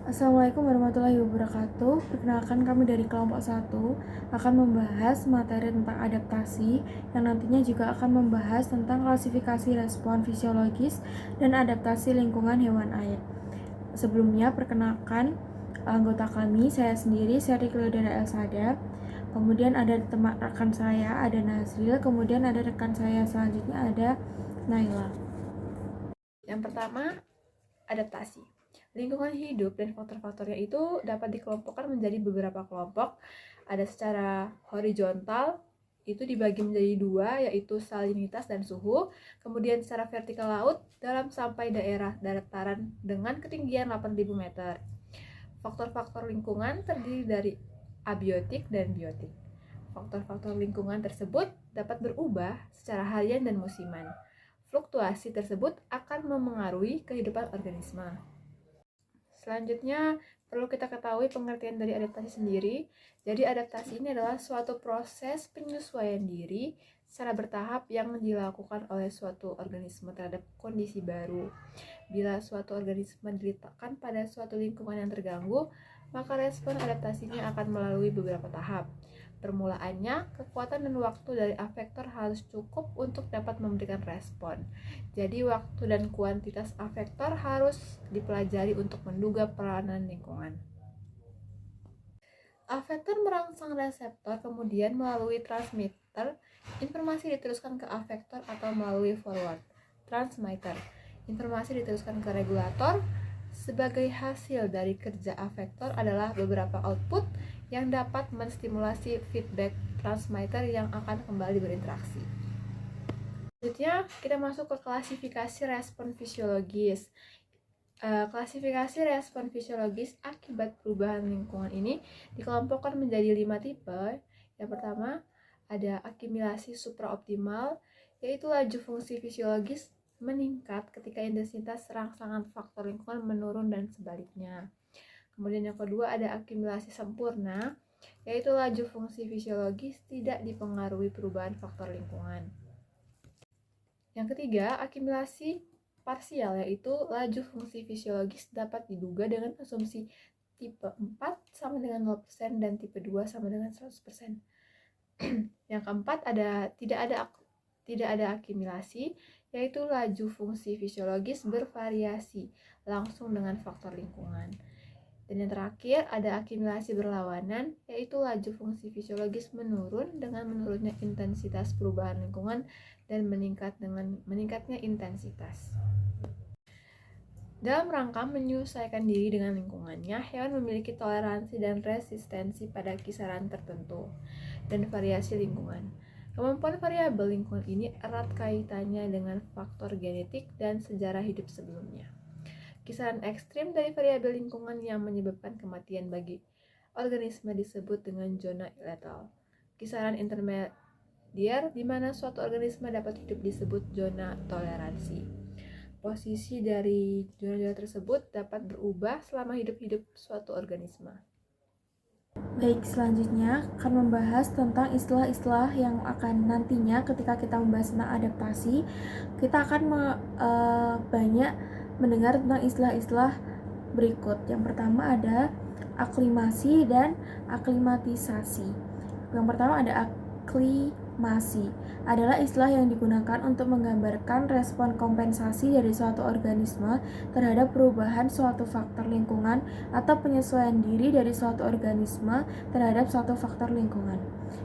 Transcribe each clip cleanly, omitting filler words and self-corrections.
Assalamualaikum warahmatullahi wabarakatuh. Perkenalkan, kami dari kelompok 1 akan membahas materi tentang adaptasi yang nantinya juga akan membahas tentang klasifikasi respon fisiologis dan adaptasi lingkungan hewan air. Sebelumnya, perkenalkan anggota kami, saya sendiri, Seri Cleodara Elsada. Kemudian ada teman rekan saya, ada Nazril. Kemudian ada rekan saya selanjutnya, ada Naila. Yang pertama, adaptasi. Lingkungan hidup dan faktor-faktornya itu dapat dikelompokkan menjadi beberapa kelompok. Ada secara horizontal, itu dibagi menjadi dua, yaitu salinitas dan suhu. Kemudian secara vertikal laut dalam sampai daerah dataran dengan ketinggian 8.000 meter. Faktor-faktor lingkungan terdiri dari abiotik dan biotik. Faktor-faktor lingkungan tersebut dapat berubah secara harian dan musiman. Fluktuasi tersebut akan memengaruhi kehidupan organisme. Selanjutnya, perlu kita ketahui pengertian dari adaptasi sendiri. Jadi, adaptasi ini adalah suatu proses penyesuaian diri secara bertahap yang dilakukan oleh suatu organisme terhadap kondisi baru. Bila suatu organisme diletakkan pada suatu lingkungan yang terganggu, maka respon adaptasinya akan melalui beberapa tahap. Permulaannya, kekuatan dan waktu dari afektor harus cukup untuk dapat memberikan respon. Jadi, waktu dan kuantitas afektor harus dipelajari untuk menduga peranan lingkungan. Afektor merangsang reseptor, kemudian melalui transmitter, informasi diteruskan ke afektor atau melalui forward transmitter. Informasi diteruskan ke regulator. Sebagai hasil dari kerja afektor adalah beberapa output yang dapat menstimulasi feedback transmitter yang akan kembali berinteraksi. Selanjutnya, kita masuk ke klasifikasi respon fisiologis. Klasifikasi respon fisiologis akibat perubahan lingkungan ini dikelompokkan menjadi 5 tipe. Yang pertama, ada akimilasi supraoptimal, yaitu laju fungsi fisiologis meningkat ketika intensitas rangsangan faktor lingkungan menurun dan sebaliknya. Kemudian yang kedua, ada akimilasi sempurna, yaitu laju fungsi fisiologis tidak dipengaruhi perubahan faktor lingkungan. Yang ketiga, akimilasi parsial, yaitu laju fungsi fisiologis dapat diduga dengan asumsi tipe 4 sama dengan 0% dan tipe 2 sama dengan 100%. Yang keempat, tidak ada akimilasi, yaitu laju fungsi fisiologis bervariasi langsung dengan faktor lingkungan. Dan yang terakhir, ada akimilasi berlawanan, yaitu laju fungsi fisiologis menurun dengan menurunnya intensitas perubahan lingkungan dan meningkatnya intensitas. Dalam rangka menyesuaikan diri dengan lingkungannya, hewan memiliki toleransi dan resistensi pada kisaran tertentu dan variasi lingkungan. Kemampuan variabel lingkungan ini erat kaitannya dengan faktor genetik dan sejarah hidup sebelumnya. Kisaran ekstrim dari variabel lingkungan yang menyebabkan kematian bagi organisme disebut dengan zona letal. Kisaran intermediar di mana suatu organisme dapat hidup disebut zona toleransi. Posisi dari zona-zona tersebut dapat berubah selama hidup suatu organisme. Baik, selanjutnya akan membahas tentang istilah-istilah yang akan nantinya ketika kita membahas tentang adaptasi, kita akan banyak mendengar tentang istilah-istilah berikut. Yang pertama ada aklimasi dan aklimatisasi. Yang pertama ada aklimasi, adalah istilah yang digunakan untuk menggambarkan respon kompensasi dari suatu organisme terhadap perubahan suatu faktor lingkungan atau penyesuaian diri dari suatu organisme terhadap suatu faktor lingkungan.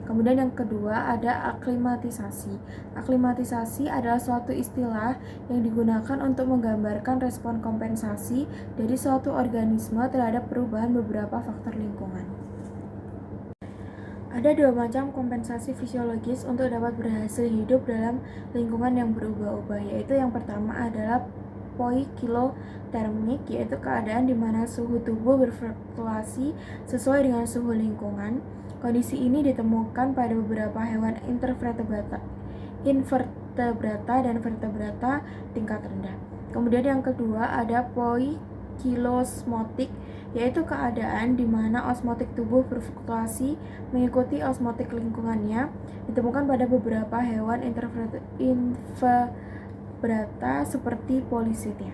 Kemudian yang kedua ada aklimatisasi. Aklimatisasi adalah suatu istilah yang digunakan untuk menggambarkan respon kompensasi dari suatu organisme terhadap perubahan beberapa faktor lingkungan. Ada dua macam kompensasi fisiologis untuk dapat berhasil hidup dalam lingkungan yang berubah-ubah, yaitu yang pertama adalah poikilotermik, yaitu keadaan di mana suhu tubuh berfluktuasi sesuai dengan suhu lingkungan. Kondisi ini ditemukan pada beberapa hewan invertebrata dan vertebrata tingkat rendah. Kemudian yang kedua ada poikilosmotik, yaitu keadaan di mana osmotik tubuh berfluktuasi mengikuti osmotik lingkungannya, ditemukan pada beberapa hewan invertebrata seperti Polychaeta.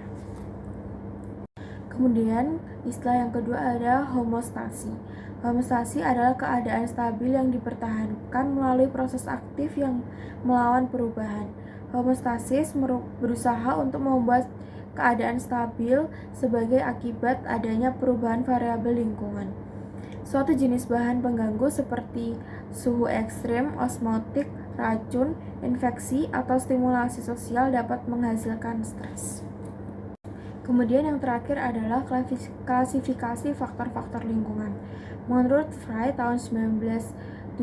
Kemudian istilah yang kedua ada homostasi. Homostasi adalah keadaan stabil yang dipertahankan melalui proses aktif yang melawan perubahan. Homostasis berusaha untuk membuat keadaan stabil sebagai akibat adanya perubahan variabel lingkungan. Suatu jenis bahan pengganggu seperti suhu ekstrim, osmotik, racun, infeksi, atau stimulasi sosial dapat menghasilkan stres. Kemudian yang terakhir adalah klasifikasi faktor-faktor lingkungan. Menurut Fry tahun 1971,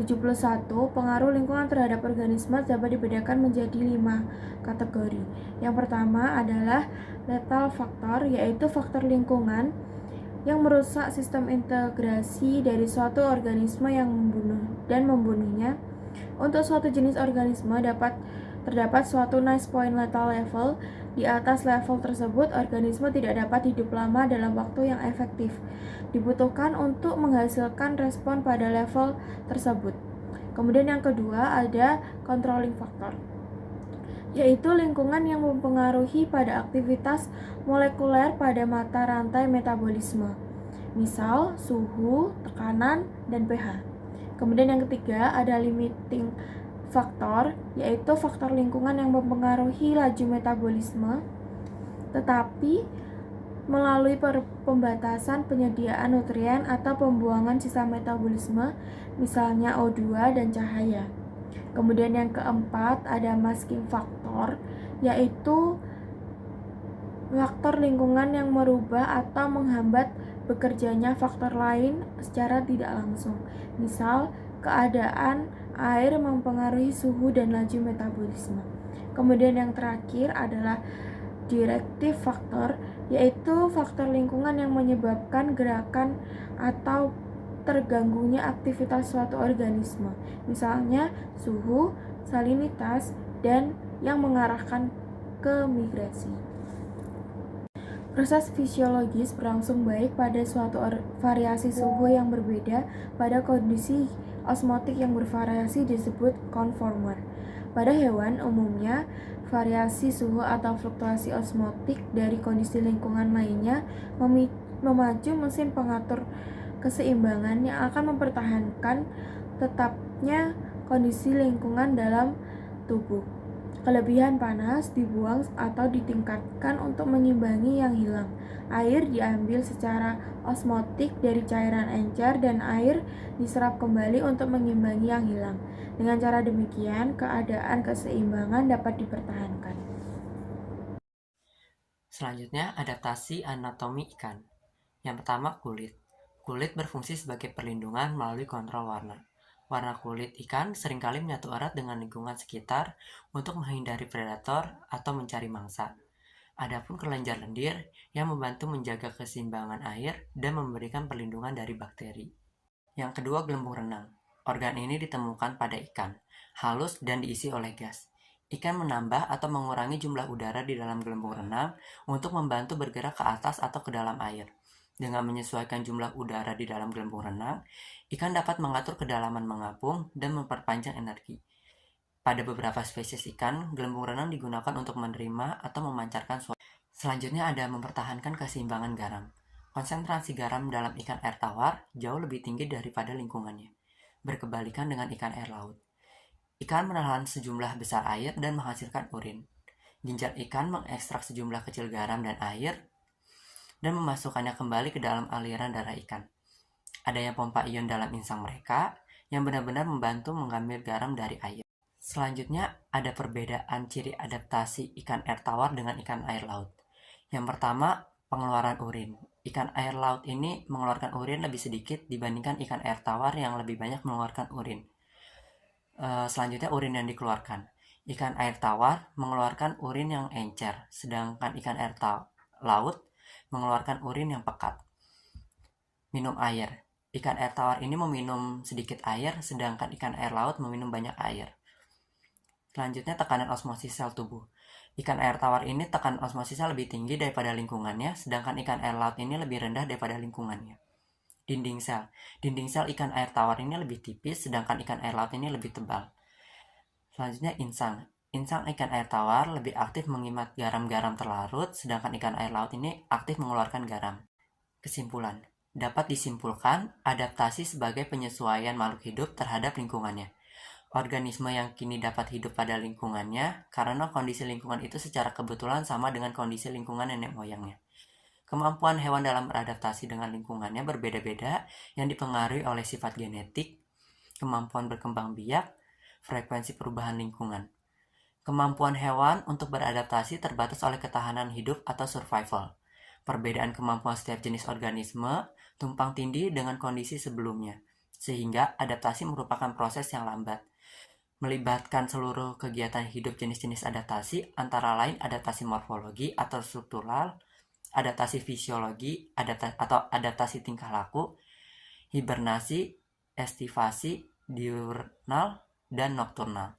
pengaruh lingkungan terhadap organisme dapat dibedakan menjadi 5 kategori. Yang pertama adalah lethal faktor, yaitu faktor lingkungan yang merusak sistem integrasi dari suatu organisme yang membunuhnya. Untuk suatu jenis organisme terdapat suatu nice point lethal level. Di atas level tersebut, organisme tidak dapat hidup lama dalam waktu yang efektif dibutuhkan untuk menghasilkan respon pada level tersebut. Kemudian yang kedua ada controlling factor, yaitu lingkungan yang mempengaruhi pada aktivitas molekuler pada mata rantai metabolisme, misal suhu, tekanan, dan pH. Kemudian yang ketiga ada limiting faktor, yaitu faktor lingkungan yang mempengaruhi laju metabolisme, tetapi melalui pembatasan penyediaan nutrien atau pembuangan sisa metabolisme, misalnya O2 dan cahaya. Kemudian yang keempat ada masking faktor, yaitu faktor lingkungan yang merubah atau menghambat bekerjanya faktor lain secara tidak langsung. Misal, keadaan air mempengaruhi suhu dan laju metabolisme. Kemudian yang terakhir adalah directive factor, yaitu faktor lingkungan yang menyebabkan gerakan atau terganggunya aktivitas suatu organisme, misalnya suhu, salinitas, dan yang mengarahkan ke migrasi. Proses fisiologis berlangsung baik pada suatu variasi suhu yang berbeda pada kondisi osmotik yang bervariasi disebut conformer. Pada hewan, umumnya variasi suhu atau fluktuasi osmotik dari kondisi lingkungan lainnya memacu mesin pengatur keseimbangan yang akan mempertahankan tetapnya kondisi lingkungan dalam tubuh. Kelebihan panas dibuang atau ditingkatkan untuk mengimbangi yang hilang. Air diambil secara osmotik dari cairan encer dan air diserap kembali untuk mengimbangi yang hilang. Dengan cara demikian, keadaan keseimbangan dapat dipertahankan. Selanjutnya, adaptasi anatomi ikan. Yang pertama, kulit. Kulit berfungsi sebagai perlindungan melalui kontrol warna. Warna kulit ikan seringkali menyatu erat dengan lingkungan sekitar untuk menghindari predator atau mencari mangsa. Adapun kelenjar lendir yang membantu menjaga keseimbangan air dan memberikan perlindungan dari bakteri. Yang kedua, gelembung renang. Organ ini ditemukan pada ikan, halus dan diisi oleh gas. Ikan menambah atau mengurangi jumlah udara di dalam gelembung renang untuk membantu bergerak ke atas atau ke dalam air. Dengan menyesuaikan jumlah udara di dalam gelembung renang, ikan dapat mengatur kedalaman mengapung dan memperpanjang energi. Pada beberapa spesies ikan, gelembung renang digunakan untuk menerima atau memancarkan suara. Selanjutnya ada mempertahankan keseimbangan garam. Konsentrasi garam dalam ikan air tawar jauh lebih tinggi daripada lingkungannya, berkebalikan dengan ikan air laut. Ikan menelan sejumlah besar air dan menghasilkan urin. Ginjal ikan mengekstrak sejumlah kecil garam dan air dan memasukkannya kembali ke dalam aliran darah ikan. Adanya pompa ion dalam insang mereka yang benar-benar membantu mengambil garam dari air. Selanjutnya ada perbedaan ciri adaptasi ikan air tawar dengan ikan air laut. Yang pertama, pengeluaran urin. Ikan air laut ini mengeluarkan urin lebih sedikit dibandingkan ikan air tawar yang lebih banyak mengeluarkan urin. Selanjutnya, urin yang dikeluarkan. Ikan air tawar mengeluarkan urin yang encer, sedangkan ikan air laut mengeluarkan urin yang pekat. Minum air. Ikan air tawar ini meminum sedikit air, sedangkan ikan air laut meminum banyak air. Selanjutnya, tekanan osmosis sel tubuh. Ikan air tawar ini tekanan osmosisnya lebih tinggi daripada lingkungannya, sedangkan ikan air laut ini lebih rendah daripada lingkungannya. Dinding sel. Dinding sel ikan air tawar ini lebih tipis, sedangkan ikan air laut ini lebih tebal. Selanjutnya, insang. Insang ikan air tawar lebih aktif mengimat garam-garam terlarut, sedangkan ikan air laut ini aktif mengeluarkan garam. Kesimpulan. Dapat disimpulkan, adaptasi sebagai penyesuaian makhluk hidup terhadap lingkungannya. Organisme yang kini dapat hidup pada lingkungannya karena kondisi lingkungan itu secara kebetulan sama dengan kondisi lingkungan nenek moyangnya. Kemampuan hewan dalam beradaptasi dengan lingkungannya berbeda-beda yang dipengaruhi oleh sifat genetik, kemampuan berkembang biak, frekuensi perubahan lingkungan. Kemampuan hewan untuk beradaptasi terbatas oleh ketahanan hidup atau survival. Perbedaan kemampuan setiap jenis organisme tumpang tindih dengan kondisi sebelumnya, sehingga adaptasi merupakan proses yang lambat. Melibatkan seluruh kegiatan hidup jenis-jenis adaptasi, antara lain adaptasi morfologi atau struktural, adaptasi fisiologi, atau adaptasi tingkah laku, hibernasi, estivasi, diurnal, dan nokturnal.